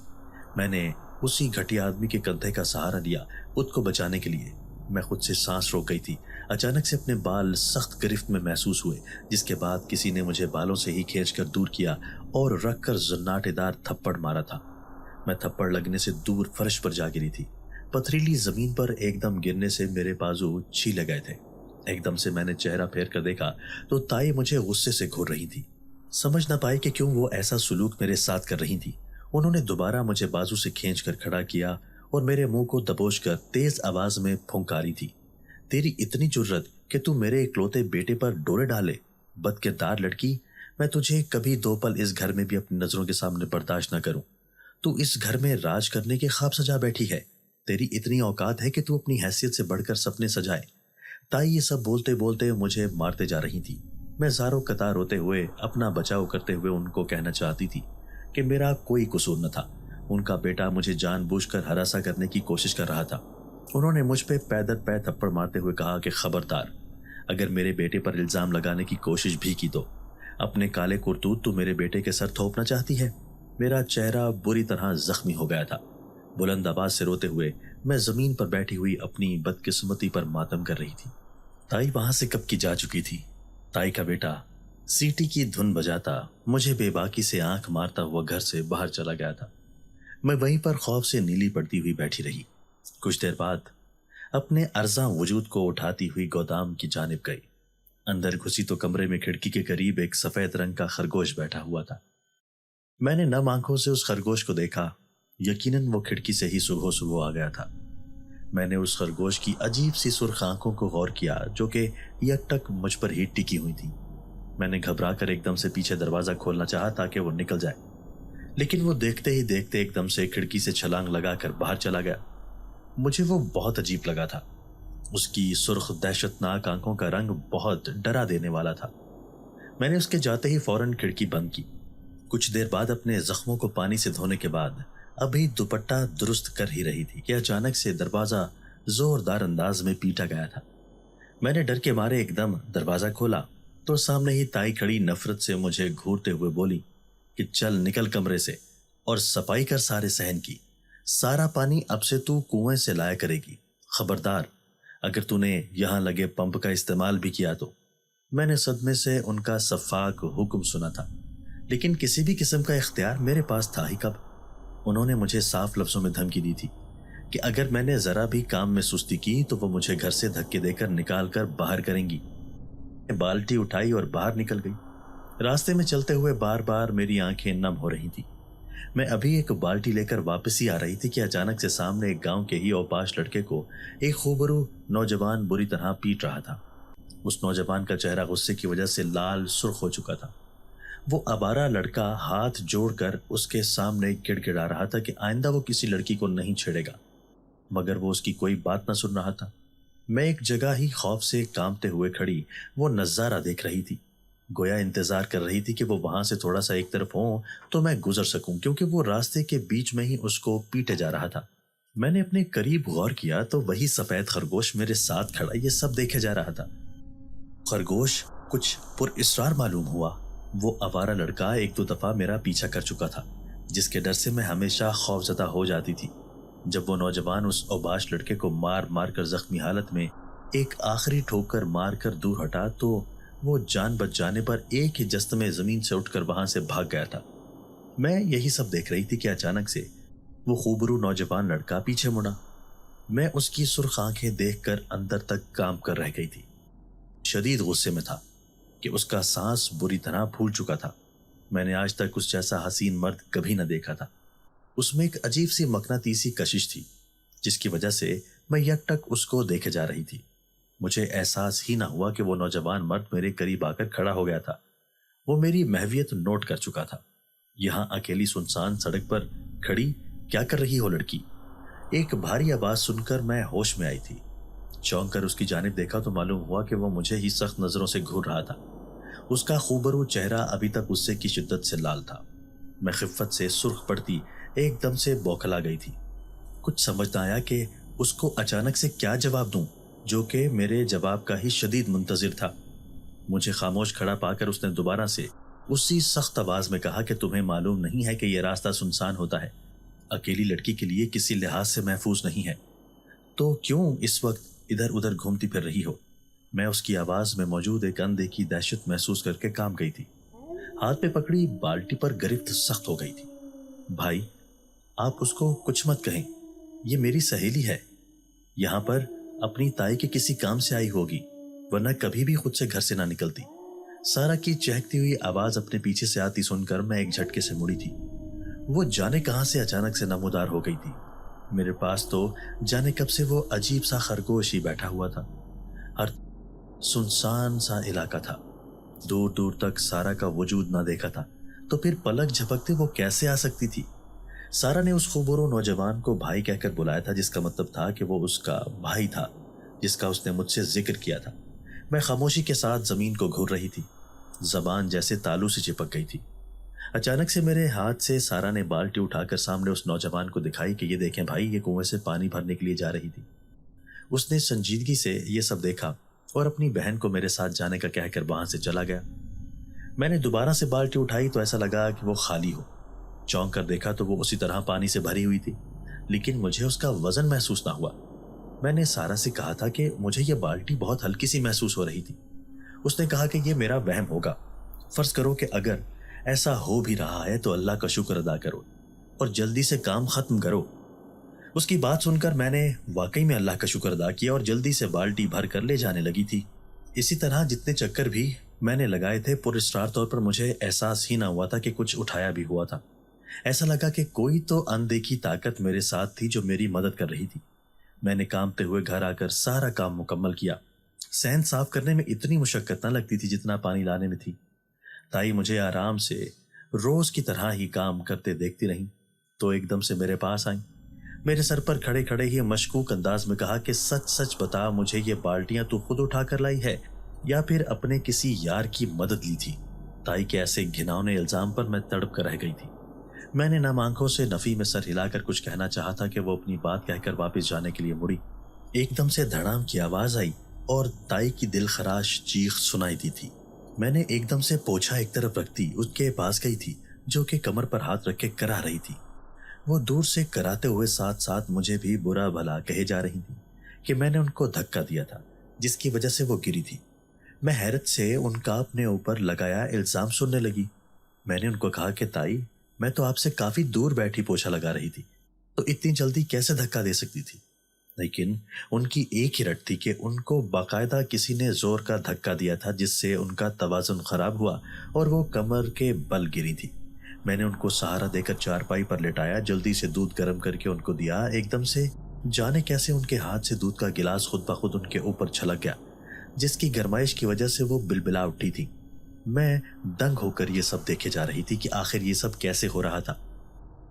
मैंने उसी घटिया आदमी के कंधे का सहारा लिया खुद को बचाने के लिए। मैं खुद से सांस रोक गई थी। अचानक से अपने बाल सख्त गिरफ्त में महसूस हुए, जिसके बाद किसी ने मुझे बालों से ही खींचकर दूर किया और रखकर जन्नाटेदार थप्पड़ मारा था। मैं थप्पड़ लगने से दूर फर्श पर जा गिरी थी। पथरीली जमीन पर एकदम गिरने से मेरे बाजू छीले गए थे। एकदम से मैंने चेहरा फेर कर देखा तो ताई मुझे गुस्से से घूर रही थी। समझ ना पाई कि क्यों वो ऐसा सुलूक मेरे साथ कर रही थी। उन्होंने दोबारा मुझे बाजू से खींचकर खड़ा किया और मेरे मुंह को दबोचकर तेज आवाज में फुंकारी थी, तेरी इतनी जुर्रत कि तू मेरे इकलौते बेटे पर डोरे डाले, बदकिरदार लड़की। मैं तुझे कभी 2 पल इस घर में भी अपनी नजरों के सामने बर्दाश्त न करूं। तू इस घर में राज करने के ख्वाब सजा बैठी है। तेरी इतनी औकात है कि तू अपनी हैसियत से बढ़कर सपने सजाए। ताई ये सब बोलते बोलते मुझे मारते जा रही थी। मैं ज़ारो कतार रोते हुए अपना बचाव करते हुए उनको कहना चाहती थी कि मेरा कोई कसूर न था। उनका बेटा मुझे जानबूझकर हरासा करने की कोशिश कर रहा था। उन्होंने मुझ पे पैदर पै थप्पड़ मारते हुए कहा कि खबरदार, अगर मेरे बेटे पर इल्जाम लगाने की कोशिश भी की तो अपने काले कुर्तूत तू मेरे बेटे के सर थोपना चाहती है। मेरा चेहरा बुरी तरह जख्मी हो गया था। बुलंद आवाज से रोते हुए मैं जमीन पर बैठी हुई अपनी बदकिस्मती पर मातम कर रही थी। ताई वहां से कब की जा चुकी थी। ताई का बेटा सीटी की धुन बजाता मुझे बेबाकी से आंख मारता हुआ घर से बाहर चला गया था। मैं वहीं पर खौफ से नीली पड़ती हुई बैठी रही। कुछ देर बाद अपने अर्जा वजूद को उठाती हुई गोदाम की जानिब गई। अंदर घुसी तो कमरे में खिड़की के करीब एक सफेद रंग का खरगोश बैठा हुआ था। मैंने नम आंखों से उस खरगोश को देखा। यकीनन वो खिड़की से ही सुबह सुबह आ गया था। मैंने उस खरगोश की अजीब सी सुर्ख आंखों को गौर किया जो कि यकटक मुझ पर ही टिकी हुई थी। मैंने घबरा कर एकदम से पीछे दरवाजा खोलना चाहा ताकि वो निकल जाए, लेकिन वो देखते ही देखते एकदम से खिड़की से छलांग लगाकर बाहर चला गया। मुझे वो बहुत अजीब लगा था। उसकी सुर्ख दहशतनाक आंखों का रंग बहुत डरा देने वाला था। मैंने उसके जाते ही फौरन खिड़की बंद की। कुछ देर बाद अपने जख्मों को पानी से धोने के बाद अभी दुपट्टा दुरुस्त कर ही रही थी कि अचानक से दरवाजा जोरदार अंदाज में पीटा गया था। मैंने डर के मारे एकदम दरवाजा खोला तो सामने ही ताई खड़ी नफरत से मुझे घूरते हुए बोली कि चल निकल कमरे से और सफाई कर सारे सहन की। सारा पानी अब से तू कुएं से लाया करेगी। खबरदार, अगर तूने यहां लगे पंप का इस्तेमाल भी किया तो। मैंने सदमे से उनका सफाक हुक्म सुना था, लेकिन किसी भी किस्म का इख्तियार मेरे पास था ही कब। उन्होंने मुझे साफ लफ्जों में धमकी दी थी कि अगर मैंने जरा भी काम में सुस्ती की तो वो मुझे घर से धक्के देकर निकाल कर बाहर करेंगी। बाल्टी उठाई और बाहर निकल गई। रास्ते में चलते हुए बार बार मेरी आंखें नम हो रही थी। मैं अभी एक बाल्टी लेकर वापस ही आ रही थी कि अचानक से सामने एक गांव के ही औपाश लड़के को एक खूबरू नौजवान बुरी तरह पीट रहा था। उस नौजवान का चेहरा गुस्से की वजह से लाल सुर्ख हो चुका था। वो आवारा लड़का हाथ जोड़कर उसके सामने गिड़गिड़ा रहा था कि आइंदा वो किसी लड़की को नहीं छेड़ेगा, मगर वो उसकी कोई बात न सुन रहा था। मैं एक जगह ही खौफ से कांपते हुए खड़ी वो नजारा देख रही थी, गोया इंतजार कर रही थी कि वो वहां से थोड़ा सा एक तरफ हो तो मैं गुजर सकूं, क्योंकि वो रास्ते के बीच में ही उसको पीटे जा रहा था। मैंने अपने करीब गौर किया तो वही सफेद खरगोश मेरे साथ खड़ा ये सब देखे जा रहा था। खरगोश कुछ पुरइसरार मालूम हुआ। वो आवारा लड़का 1-2 दफा मेरा पीछा कर चुका था, जिसके डर से मैं हमेशा खौफजदा हो जाती थी। जब वो नौजवान उस औबाश लड़के को मार मार कर जख्मी हालत में ایک آخری ٹھوکر مار کر دور ہٹا تو وہ جان بچ جانے پر ایک ہی جست میں زمین سے اٹھ کر وہاں سے بھاگ گیا تھا۔ میں یہی سب دیکھ رہی تھی کہ اچانک سے وہ خوبرو نوجوان لڑکا پیچھے مڑا۔ میں اس کی سرخ آنکھیں دیکھ کر اندر تک کام کر رہ گئی تھی۔ شدید غصے میں تھا کہ اس کا سانس بری طرح پھول چکا تھا۔ میں نے آج تک اس جیسا حسین مرد کبھی نہ دیکھا تھا۔ اس میں ایک عجیب سی مقناطیسی کشش تھی جس کی وجہ سے میں یک ٹک اس کو دیکھے جا رہی تھی۔ مجھے احساس ہی نہ ہوا کہ وہ نوجوان مرد میرے قریب آ کر کھڑا ہو گیا تھا۔ وہ میری محویت نوٹ کر چکا تھا۔ یہاں اکیلی سنسان سڑک پر کھڑی کیا کر رہی ہو لڑکی؟ ایک بھاری آواز سن کر میں ہوش میں آئی تھی۔ چونک کر اس کی جانب دیکھا تو معلوم ہوا کہ وہ مجھے ہی سخت نظروں سے گھور رہا تھا۔ اس کا خوبرو چہرہ ابھی تک غصے کی شدت سے لال تھا۔ میں خفت سے سرخ پڑتی ایک دم سے بوکھلا گئی تھی۔ کچھ سمجھ نہ آیا کہ اس کو اچانک سے کیا جواب دوں، جو کہ میرے جواب کا ہی شدید منتظر تھا۔ مجھے خاموش کھڑا پا کر اس نے دوبارہ سے اسی سخت آواز میں کہا کہ تمہیں معلوم نہیں ہے کہ یہ راستہ سنسان ہوتا ہے، اکیلی لڑکی کے لیے کسی لحاظ سے محفوظ نہیں ہے، تو کیوں اس وقت ادھر ادھر گھومتی پھر رہی ہو؟ میں اس کی آواز میں موجود ایک اندھے کی دہشت محسوس کر کے کام گئی تھی۔ ہاتھ پہ پکڑی بالٹی پر گرفت سخت ہو گئی تھی۔ بھائی، آپ اس کو کچھ مت کہیں، یہ میری سہیلی ہے، یہاں پر اپنی تائی کے کسی کام سے آئی ہوگی، ورنہ کبھی بھی خود سے گھر سے نہ نکلتی۔ سارا کی چہکتی ہوئی آواز اپنے پیچھے سے آتی سن کر میں ایک جھٹکے سے مڑی تھی۔ وہ جانے کہاں سے اچانک سے نمودار ہو گئی تھی۔ میرے پاس تو جانے کب سے وہ عجیب سا خرگوش ہی بیٹھا ہوا تھا۔ ہر سنسان سا علاقہ تھا، دور دور تک سارا کا وجود نہ دیکھا تھا، تو پھر پلک جھپکتے وہ کیسے آ سکتی تھی؟ سارا نے اس خوبرو نوجوان کو بھائی کہہ کر بلایا تھا، جس کا مطلب تھا کہ وہ اس کا بھائی تھا جس کا اس نے مجھ سے ذکر کیا تھا۔ میں خاموشی کے ساتھ زمین کو گھور رہی تھی، زبان جیسے تالو سے چپک گئی تھی۔ اچانک سے میرے ہاتھ سے سارا نے بالٹی اٹھا کر سامنے اس نوجوان کو دکھائی کہ یہ دیکھیں بھائی، یہ کنویں سے پانی بھرنے کے لیے جا رہی تھی۔ اس نے سنجیدگی سے یہ سب دیکھا اور اپنی بہن کو میرے ساتھ جانے کا کہہ کر وہاں سے چلا گیا۔ میں نے دوبارہ سے بالٹی اٹھائی تو ایسا لگا کہ وہ خالی ہو۔ چونک کر دیکھا تو وہ اسی طرح پانی سے بھری ہوئی تھی، لیکن مجھے اس کا وزن محسوس نہ ہوا۔ میں نے سارا سے کہا تھا کہ مجھے یہ بالٹی بہت ہلکی سی محسوس ہو رہی تھی۔ اس نے کہا کہ یہ میرا وہم ہوگا، فرض کرو کہ اگر ایسا ہو بھی رہا ہے تو اللہ کا شکر ادا کرو اور جلدی سے کام ختم کرو۔ اس کی بات سن کر میں نے واقعی میں اللہ کا شکر ادا کیا اور جلدی سے بالٹی بھر کر لے جانے لگی تھی۔ اسی طرح جتنے چکر بھی میں نے لگائے تھے، پر اسرار طور پر مجھے احساس ہی نہ ہوا تھا کہ کچھ اٹھایا بھی ہوا تھا۔ ایسا لگا کہ کوئی تو اندیکھی طاقت میرے ساتھ تھی جو میری مدد کر رہی تھی۔ میں نے کامتے ہوئے گھر آ کر سارا کام مکمل کیا۔ صحن صاف کرنے میں اتنی مشقت نہ لگتی تھی جتنا پانی لانے میں تھی۔ تائی مجھے آرام سے روز کی طرح ہی کام کرتے دیکھتی رہیں تو ایک دم سے میرے پاس آئیں۔ میرے سر پر کھڑے کھڑے ہی مشکوک انداز میں کہا کہ سچ سچ بتا، مجھے یہ بالٹیاں تو خود اٹھا کر لائی ہے یا پھر اپنے کسی یار کی مدد لی تھی؟ تائی کے ایسے گھناؤنے الزام پر میں تڑپ کر رہ گئی تھی۔ میں نے نم آنکھوں سے نفی میں سر ہلا کر کچھ کہنا چاہا تھا کہ وہ اپنی بات کہہ کر واپس جانے کے لیے مڑی۔ ایک دم سے دھڑام کی آواز آئی اور تائی کی دل خراش چیخ سنائی دی تھی۔ میں نے ایک دم سے پوچھا ایک طرف رکھتی اس کے پاس گئی تھی، جو کہ کمر پر ہاتھ رکھ کے کرا رہی تھی۔ وہ دور سے کراتے ہوئے ساتھ ساتھ مجھے بھی برا بھلا کہے جا رہی تھی کہ میں نے ان کو دھکا دیا تھا جس کی وجہ سے وہ گری تھی۔ میں حیرت سے ان کا اپنے اوپر لگایا الزام سننے لگی۔ میں نے ان کو کہا کہ تائی، میں تو آپ سے کافی دور بیٹھی پوچھا لگا رہی تھی، تو اتنی جلدی کیسے دھکا دے سکتی تھی؟ لیکن ان کی ایک ہی رٹ تھی کہ ان کو باقاعدہ کسی نے زور کا دھکا دیا تھا، جس سے ان کا توازن خراب ہوا اور وہ کمر کے بل گری تھی۔ میں نے ان کو سہارا دے کر چارپائی پر لٹایا، جلدی سے دودھ گرم کر کے ان کو دیا۔ ایک دم سے جانے کیسے ان کے ہاتھ سے دودھ کا گلاس خود بخود ان کے اوپر چھلک گیا، جس کی گرمائش کی وجہ سے وہ بلبلا اٹھی تھی۔ میں دنگ ہو کر یہ سب دیکھے جا رہی تھی کہ آخر یہ سب کیسے ہو رہا تھا۔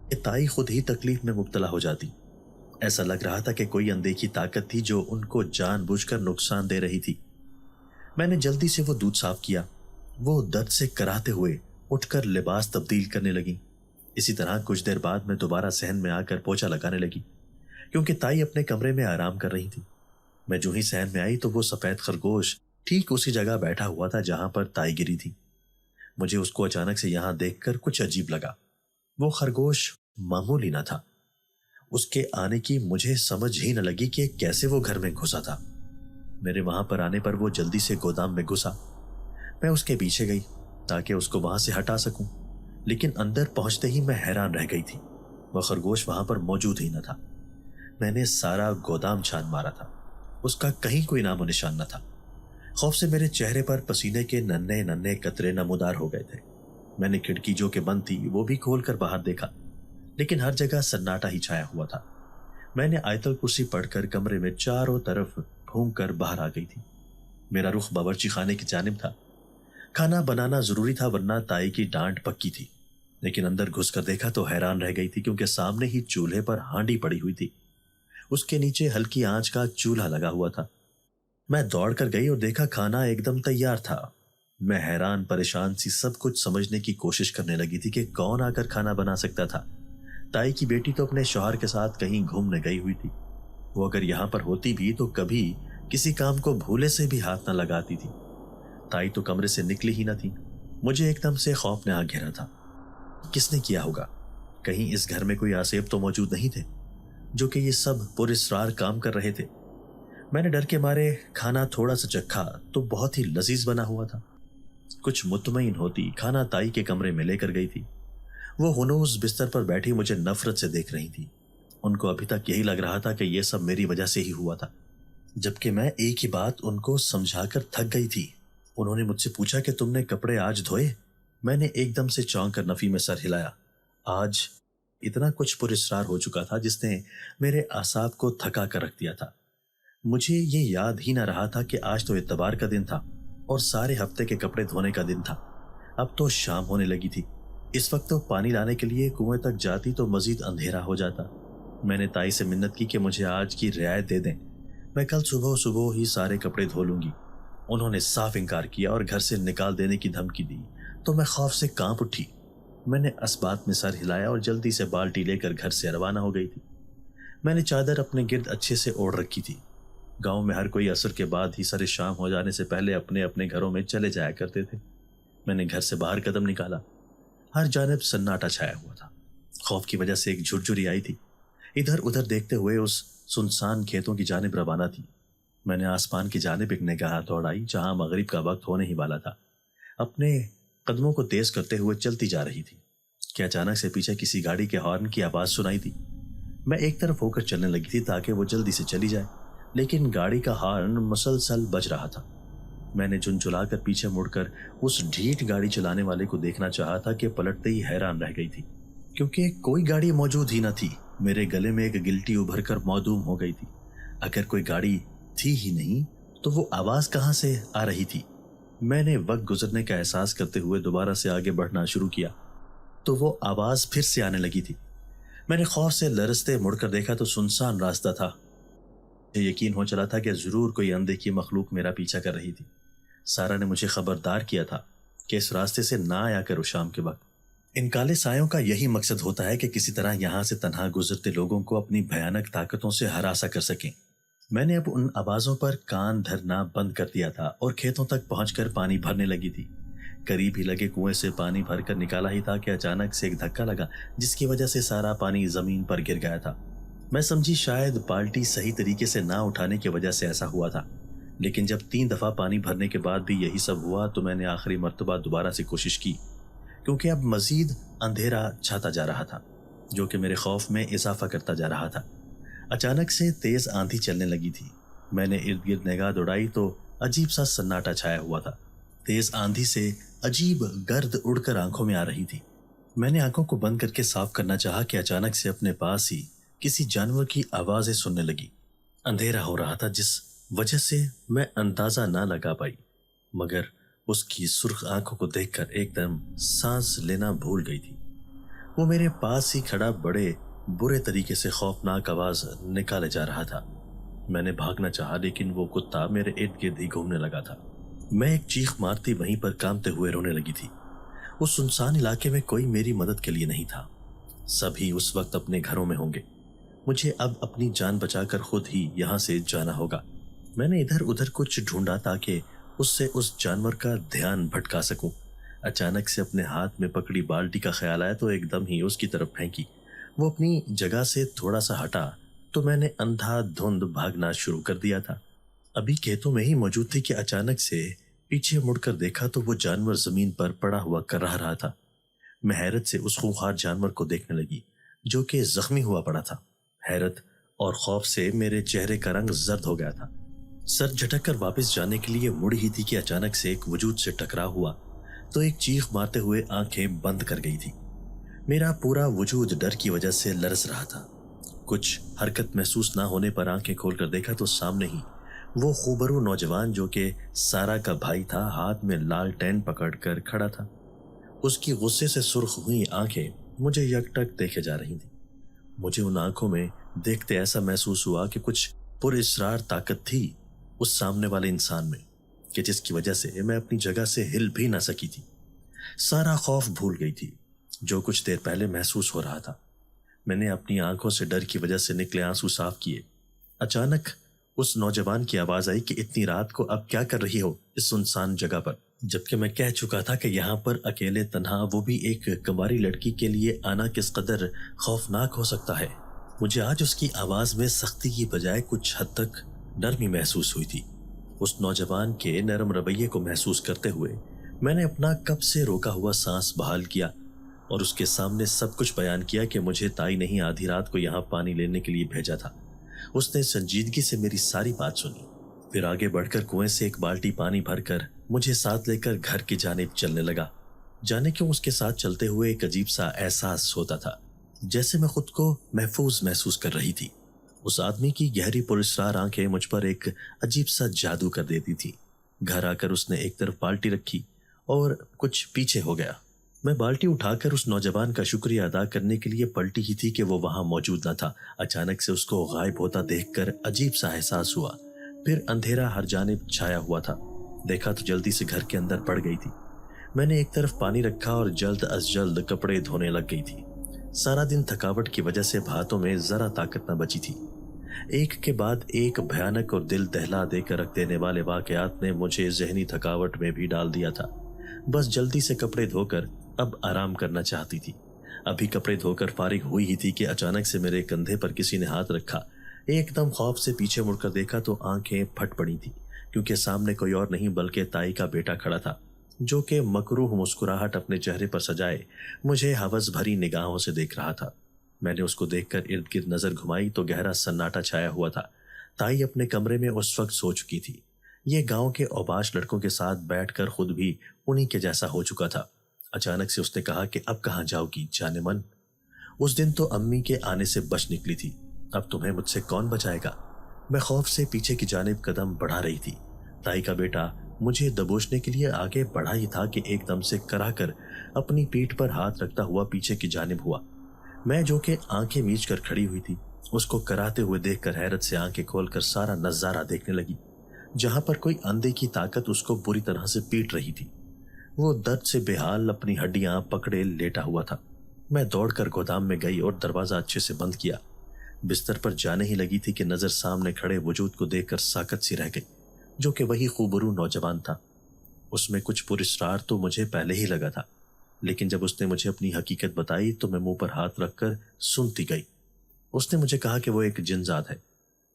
کہ تائی خود ہی تکلیف میں مبتلا ہو جاتی۔ ایسا لگ رہا تھا کہ کوئی اندیکھی طاقت تھی جو ان کو جان بوجھ کر نقصان دے رہی تھی۔ میں نے جلدی سے وہ دودھ صاف کیا۔ وہ درد سے کراتے ہوئے اٹھ کر لباس تبدیل کرنے لگی۔ اسی طرح کچھ دیر بعد میں دوبارہ صحن میں آ کر پوچھا لگانے لگی، کیونکہ تائی اپنے کمرے میں آرام کر رہی تھی۔ میں جو ہی صحن میں آئی تو وہ سفید خرگوش ٹھیک اسی جگہ بیٹھا ہوا تھا جہاں پر تائی گری تھی۔ مجھے اس کو اچانک سے یہاں دیکھ کر کچھ عجیب لگا۔ وہ خرگوش معمولی نہ تھا۔ اس کے آنے کی مجھے سمجھ ہی نہ لگی کہ کیسے وہ گھر میں گھسا تھا۔ میرے وہاں پر آنے پر وہ جلدی سے گودام میں گھسا۔ میں اس کے پیچھے گئی تاکہ اس کو وہاں سے ہٹا سکوں، لیکن اندر پہنچتے ہی میں حیران رہ گئی تھی۔ وہ خرگوش وہاں پر موجود ہی نہ تھا۔ میں نے سارا گودام چھان مارا تھا، اس کا کہیں کوئی نام و نشان نہ تھا۔ خوف سے میرے چہرے پر پسینے کے ننھے ننھے قطرے نمودار ہو گئے تھے۔ میں نے کھڑکی جو کہ بند تھی وہ بھی کھول کر باہر دیکھا، لیکن ہر جگہ سناٹا ہی چھایا ہوا تھا۔ میں نے آیت الکرسی پڑھ کر کمرے میں چاروں طرف گھوم کر باہر آ گئی تھی۔ میرا رخ باورچی خانے کی جانب تھا۔ کھانا بنانا ضروری تھا ورنہ تائی کی ڈانٹ پکی تھی، لیکن اندر گھس کر دیکھا تو حیران رہ گئی تھی، کیونکہ سامنے ہی چولہے پر ہانڈی پڑی ہوئی تھی۔ اس کے نیچے ہلکی آنچ کا چولہا لگا ہوا تھا۔ میں دوڑ کر گئی اور دیکھا کھانا ایک دم تیار تھا۔ میں حیران پریشان سی سب کچھ سمجھنے کی کوشش کرنے لگی تھی کہ کون آ کر کھانا بنا سکتا تھا۔ تائی کی بیٹی تو اپنے شوہر کے ساتھ کہیں گھومنے گئی ہوئی تھی۔ وہ اگر یہاں پر ہوتی بھی تو کبھی کسی کام کو بھولے سے بھی ہاتھ نہ لگاتی تھی۔ تائی تو کمرے سے نکلی ہی نہ تھی۔ مجھے ایک دم سے خوف نے آ گھیرا تھا۔ کس نے کیا ہوگا؟ کہیں اس گھر میں کوئی آسیب تو موجود نہیں تھے جو کہ یہ سب پر اسرار کام کر رہے تھے؟ میں نے ڈر کے مارے کھانا تھوڑا سا چکھا تو بہت ہی لذیذ بنا ہوا تھا۔ کچھ مطمئن ہوتی کھانا تائی کے کمرے میں لے کر گئی تھی۔ وہ ہنوز بستر پر بیٹھی مجھے نفرت سے دیکھ رہی تھی۔ ان کو ابھی تک یہی لگ رہا تھا کہ یہ سب میری وجہ سے ہی ہوا تھا، جبکہ میں ایک ہی بات ان کو سمجھا کر تھک گئی تھی۔ انہوں نے مجھ سے پوچھا کہ تم نے کپڑے آج دھوئے؟ میں نے ایک دم سے چونک کر نفی میں سر ہلایا۔ آج اتنا کچھ پر اسرار ہو چکا تھا جس نے میرے اعصاب کو تھکا کر رکھ دیا تھا۔ مجھے یہ یاد ہی نہ رہا تھا کہ آج تو اتوار کا دن تھا اور سارے ہفتے کے کپڑے دھونے کا دن تھا۔ اب تو شام ہونے لگی تھی۔ اس وقت تو پانی لانے کے لیے کنویں تک جاتی تو مزید اندھیرا ہو جاتا۔ میں نے تائی سے منت کی کہ مجھے آج کی رعایت دے دیں، میں کل صبح ہی سارے کپڑے دھو لوں گی۔ انہوں نے صاف انکار کیا اور گھر سے نکال دینے کی دھمکی دی تو میں خوف سے کانپ اٹھی۔ میں نے اسبات میں سر ہلایا اور جلدی سے بالٹی لے کر گھر سے روانہ ہو گئی تھی۔ میں نے چادر اپنے گرد اچھے سے اوڑھ رکھی تھی۔ گاؤں میں ہر کوئی عصر کے بعد ہی سر شام ہو جانے سے پہلے اپنے اپنے گھروں میں چلے جایا کرتے تھے۔ میں نے گھر سے باہر قدم نکالا۔ ہر جانب سناٹا چھایا ہوا تھا۔ خوف کی وجہ سے ایک جھرجھری آئی تھی۔ ادھر ادھر دیکھتے ہوئے اس سنسان کھیتوں کی جانب روانہ تھی۔ میں نے آسمان کی جانب ایک نگاہ دوڑائی جہاں مغرب کا وقت ہونے ہی والا تھا۔ اپنے قدموں کو تیز کرتے ہوئے چلتی جا رہی تھی کہ اچانک سے پیچھے کسی گاڑی کے ہارن کی آواز سنائی دی۔ میں ایک طرف ہو کر چلنے لگی تھی تاکہ وہ جلدی سے چلی جائے، لیکن گاڑی کا ہارن مسلسل بج رہا تھا۔ میں نے جھنجھلا کر پیچھے مڑ کر اس ڈھیٹ گاڑی چلانے والے کو دیکھنا چاہا تھا کہ پلٹتے ہی حیران رہ گئی تھی، کیونکہ کوئی گاڑی موجود ہی نہ تھی۔ میرے گلے میں ایک گلٹی ابھر کر معدوم ہو گئی تھی۔ اگر کوئی گاڑی تھی ہی نہیں تو وہ آواز کہاں سے آ رہی تھی؟ میں نے وقت گزرنے کا احساس کرتے ہوئے دوبارہ سے آگے بڑھنا شروع کیا تو وہ آواز پھر سے آنے لگی تھی۔ میں نے خوف سے لرزتے مڑ کر دیکھا تو سنسان راستہ تھا۔ یقین ہو چلا تھا کہ ضرور کوئی اندیکھی مخلوق میرا پیچھا کر رہی تھی۔ سارا نے مجھے خبردار کیا تھا کہ اس راستے سے نہ آیا کرو شام کے وقت۔ ان کالے سایوں کا یہی مقصد ہوتا ہے کہ کسی طرح یہاں سے تنہا گزرتے لوگوں کو اپنی بھیانک طاقتوں سے ہراساں کر سکیں۔ میں نے اب ان آوازوں پر کان دھرنا بند کر دیا تھا اور کھیتوں تک پہنچ کر پانی بھرنے لگی تھی۔ قریب ہی لگے کنویں سے پانی بھر کر نکالا ہی تھا کہ اچانک سے ایک دھکا لگا جس کی وجہ سے سارا پانی زمین پر گر گیا تھا۔ میں سمجھی شاید بالٹی صحیح طریقے سے نہ اٹھانے کی وجہ سے ایسا ہوا تھا، لیکن جب 3 دفعہ پانی بھرنے کے بعد بھی یہی سب ہوا تو میں نے آخری مرتبہ دوبارہ سے کوشش کی، کیونکہ اب مزید اندھیرا چھاتا جا رہا تھا جو کہ میرے خوف میں اضافہ کرتا جا رہا تھا۔ اچانک سے تیز آندھی چلنے لگی تھی۔ میں نے ارد گرد نگاہ دوڑائی تو عجیب سا سناٹا چھایا ہوا تھا۔ تیز آندھی سے عجیب گرد اڑ کر آنکھوں میں آ رہی تھی۔ میں نے آنکھوں کو بند کر کے صاف کرنا چاہا کہ اچانک سے اپنے پاس ہی کسی جانور کی آوازیں سننے لگی۔ اندھیرا ہو رہا تھا جس وجہ سے میں اندازہ نہ لگا پائی، مگر اس کی سرخ آنکھوں کو دیکھ کر ایک دم سانس لینا بھول گئی تھی۔ وہ میرے پاس ہی کھڑا بڑے برے طریقے سے خوفناک آواز نکالے جا رہا تھا۔ میں نے بھاگنا چاہا لیکن وہ کتا میرے ارد گرد ہی گھومنے لگا تھا۔ میں ایک چیخ مارتی وہیں پر کانپتے ہوئے رونے لگی تھی۔ اس سنسان علاقے میں کوئی میری مدد کے لیے نہیں تھا۔ سبھی اس وقت اپنے گھروں میں ہوں گے۔ مجھے اب اپنی جان بچا کر خود ہی یہاں سے جانا ہوگا۔ میں نے ادھر ادھر کچھ ڈھونڈا تاکہ اس سے اس جانور کا دھیان بھٹکا سکوں۔ اچانک سے اپنے ہاتھ میں پکڑی بالٹی کا خیال آیا تو ایک دم ہی اس کی طرف پھینکی۔ وہ اپنی جگہ سے تھوڑا سا ہٹا تو میں نے اندھا دھند بھاگنا شروع کر دیا تھا۔ अभी खेतों में ही मौजूद थी कि अचानक से पीछे मुड़कर देखा तो वो जानवर जमीन पर पड़ा हुआ कराह रहा था। मैं हैरत से उस खूंखार जानवर को देखने लगी जो कि जख्मी हुआ पड़ा था। हैरत और खौफ से मेरे चेहरे का रंग जर्द हो गया था। सर झटक कर वापस जाने के लिए मुड़ी ही थी कि अचानक से एक वजूद से टकराव हुआ तो एक चीख मारते हुए आंखें बंद कर गई थी। मेरा पूरा वजूद डर की वजह से लरस रहा था। कुछ हरकत महसूस ना होने पर आंखें खोलकर देखा तो सामने ही वो खूबरू नौजवान जो कि सारा का भाई था हाथ में लालटेन पकड़कर खड़ा था। उसकी गुस्से से सुर्ख हुई आंखें मुझे यकटक देखे जा रही थी। मुझे उन आंखों में देखते ऐसा महसूस हुआ कि कुछ पुरअसरार ताकत थी उस सामने वाले इंसान में कि जिसकी वजह से मैं अपनी जगह से हिल भी ना सकी थी। सारा खौफ भूल गई थी जो कुछ देर पहले महसूस हो रहा था। मैंने अपनी आंखों से डर की वजह से निकले आंसू साफ किए। अचानक उस नौजवान की आवाज आई कि इतनी रात को अब क्या कर रही हो इस सुनसान जगह पर, जबकि मैं कह चुका था कि यहाँ पर अकेले तन्हा, वो भी एक कुंवारी लड़की के लिए आना किस कदर खौफनाक हो सकता है। मुझे आज उसकी आवाज में सख्ती की बजाय कुछ हद तक नरमी महसूस हुई थी। उस नौजवान के नरम रवैये को महसूस करते हुए मैंने अपना कब से रोका हुआ सांस बहाल किया और उसके सामने सब कुछ बयान किया कि मुझे ताई ने ही आधी रात को यहाँ पानी लेने के लिए भेजा था। उसने संजीदगी से मेरी सारी बात सुनी, फिर आगे बढ़कर कुएं से एक बाल्टी पानी भरकर मुझे साथ लेकर घर की जानिब चलने लगा। जाने क्यों उसके साथ चलते हुए एक अजीब सा एहसास होता था, जैसे मैं खुद को महफूज महसूस कर रही थी। उस आदमी की गहरी पुरस्कार आंखें मुझ पर एक अजीब सा जादू कर देती थी। घर आकर उसने एक तरफ बाल्टी रखी और कुछ पीछे हो गया। मैं बाल्टी उठाकर उस नौजवान का शुक्रिया अदा करने के लिए पलटी ही थी कि वो वहां मौजूद न था। अचानक से उसको गायब होता देखकर अजीब सा एहसास हुआ। फिर अंधेरा हर जानिब छाया हुआ था। देखा तो जल्दी से घर के अंदर पड़ गई थी। मैंने एक तरफ पानी रखा और जल्द अज जल्द कपड़े धोने लग गई थी। सारा दिन थकावट की वजह से हाथों में जरा ताकत न बची थी। एक के बाद एक भयानक और दिल दहला देकर रख देने वाले वाकयात ने मुझे जहनी थकावट में भी डाल दिया था। बस जल्दी से कपड़े धोकर अब आराम करना चाहती थी। अभी कपड़े धोकर फारिग हुई ही थी कि अचानक से मेरे कंधे पर किसी ने हाथ रखा। एकदम खौफ से पीछे मुड़कर देखा तो आंखें फट पड़ी थी, क्योंकि सामने कोई और नहीं बल्कि ताई का बेटा खड़ा था, जो कि मकरूह मुस्कुराहट अपने चेहरे पर सजाए मुझे हवस भरी निगाहों से देख रहा था। मैंने उसको देखकर इर्द गिर्द नजर घुमाई तो गहरा सन्नाटा छाया हुआ था। ताई अपने कमरे में उस वक्त सो चुकी थी। ये गांव के औबाश लड़कों के साथ बैठकर खुद भी उन्हीं के जैसा हो चुका था। अचानक से उसने कहा कि अब कहाँ जाओगी जाने मन? उस दिन तो अम्मी के आने से बच निकली थी, अब तुम्हें मुझसे कौन बचाएगा? मैं खौफ से पीछे की जानिब कदम बढ़ा रही थी। ताई का बेटा मुझे दबोचने के लिए आगे बढ़ा ही था कि एकदम से कराकर अपनी पीठ पर हाथ रखता हुआ पीछे की जानिब हुआ। मैं जो कि आंखें मीच कर खड़ी हुई थी, उसको कराते हुए देखकर हैरत से आंखें खोलकर सारा नजारा देखने लगी, जहां पर कोई अंधे की ताकत उसको बुरी तरह से पीट रही थी। वो दर्द से बेहाल अपनी हड्डियां पकड़े लेटा हुआ था। मैं दौड़कर गोदाम में गई और दरवाजा अच्छे से बंद किया। बिस्तर पर जाने ही लगी थी कि नजर सामने खड़े वजूद को देखकर साकत सी रह गई, जो कि वही खूबरू नौजवान था। उसमें कुछ पुरस्कार तो मुझे पहले ही लगा था, लेकिन जब उसने मुझे अपनी हकीकत बताई तो मैं मुंह पर हाथ रखकर सुनती गई। उसने मुझे कहा कि वो एक जिनजात है,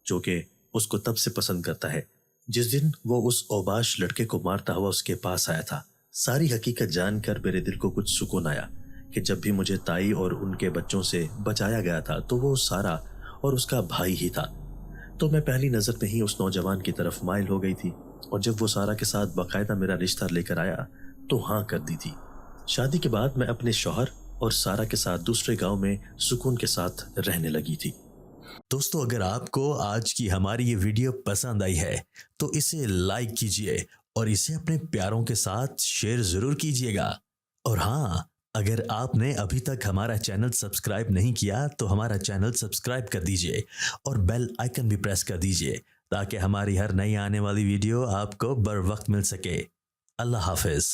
जो कि उसको तब से पसंद करता है जिस दिन वो उस औबाश लड़के को मारता हुआ उसके पास आया था। सारी हकीकत जानकर मेरे दिल को कुछ सुकून आया कि जब भी मुझे ताई और उनके बच्चों से बचाया गया था तो वो सारा और उसका भाई ही था। तो मैं पहली नजर में ही उस नौजवान की तरफ माइल हो गई थी, और जब वो सारा के साथ बाकायदा मेरा रिश्ता लेकर आया तो हाँ कर दी थी। शादी के बाद मैं अपने शौहर और सारा के साथ दूसरे गांव में सुकून के साथ रहने लगी थी। दोस्तों, अगर आपको आज की हमारी ये वीडियो पसंद आई है तो इसे लाइक कीजिए और इसे अपने प्यारों के साथ शेयर जरूर कीजिएगा। और हाँ, अगर आपने अभी तक हमारा चैनल सब्सक्राइब नहीं किया तो हमारा चैनल सब्सक्राइब कर दीजिए और बेल आइकन भी प्रेस कर दीजिए, ताकि हमारी हर नई आने वाली वीडियो आपको बर वक्त मिल सके। अल्लाह हाफिज।